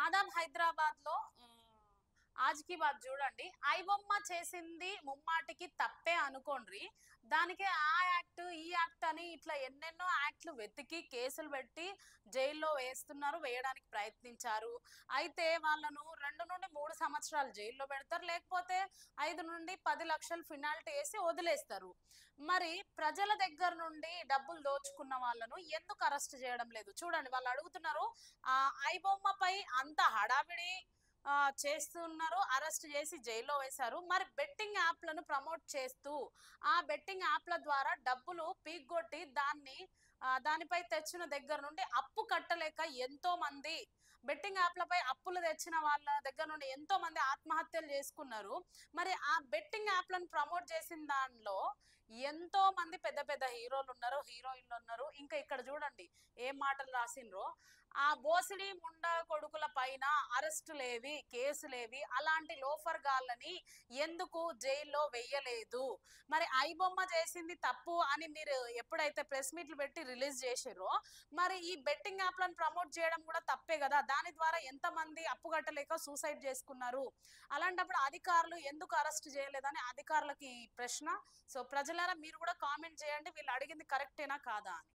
ఆదాం హైదరాబాద్ లో ఆజ్‌కి బాత్ చూడండి. ఐబొమ్మ చేసింది ముమ్మాటికి తప్పే అనుకోండ్రి. దానికి ఆ యాక్ట్, ఈ యాక్ట్ అని ఇట్లా ఎన్నెన్నో యాక్ట్‌లు వెతికి కేసులు పెట్టి జైల్లో వేస్తున్నారు. వేయడానికి ప్రయత్నించారు. అయితే వాళ్ళను 2-3 సంవత్సరాలు జైల్లో పెడతారు. లేకపోతే 5-10 లక్షలు ఫినాల్టీ ఏసి వదిలేస్తారు. మరి ప్రజల దగ్గర నుండి డబ్బులు దోచుకున్న వాళ్ళను ఎందుకు అరెస్ట్ చేయడం లేదు? చూడండి వాళ్ళు అడుగుతున్నారు. ఐబొమ్మపై అంత హడావిడి చేస్తున్నారు. అరెస్ట్ చేసి జైల్లో వేశారు. మరి బెట్టింగ్ యాప్‌లను ప్రమోట్ చేస్తూ, ఆ బెట్టింగ్ యాప్‌ల ద్వారా డబ్బులు పీక్కొట్టి దానిపై తెచ్చిన దగ్గర నుండి అప్పు కట్టలేక ఎంతో మంది బెట్టింగ్ యాప్‌లపై అప్పులు తెచ్చిన వాళ్ళ దగ్గర నుండి ఎంతో మంది ఆత్మహత్యలు చేసుకున్నారు. మరి ఆ బెట్టింగ్ యాప్‌లను ప్రమోట్ చేసిన దానిలో ఎంతో మంది పెద్ద పెద్ద హీరోలున్నారు, హీరోయిన్‌లున్నారు. ఇంకా ఇక్కడ చూడండి ఏం మాటలు రాసిండ్రో. ఆ బోసిడి ముండా కొడుకుల పైన అరెస్టులేవి, కేసులేవి, అలాంటి లోఫర్ గాళ్ళని ఎందుకు జైల్లో వెయ్యలేదు? మరి ఐబొమ్మ చేసింది తప్పు అని మీరు ఎప్పుడైతే ప్రెస్ మీట్లు పెట్టి రిలీజ్ చేసిర్రో, మరి ఈ బెట్టింగ్ యాప్‌లను ప్రమోట్ చేయడం కూడా తప్పే గదా! దాని ద్వారా ఎంతమంది అప్పు కట్టలేక సూసైడ్ చేసుకున్నారు. అలాంటప్పుడు అధికారులు ఎందుకు అరెస్ట్ చేయలేదని అధికారులకి ప్రశ్న. సో, ప్రజలారా మీరు కూడా కామెంట్ చేయండి. వీళ్ళు అడిగింది కరెక్టేనా కాదా అని.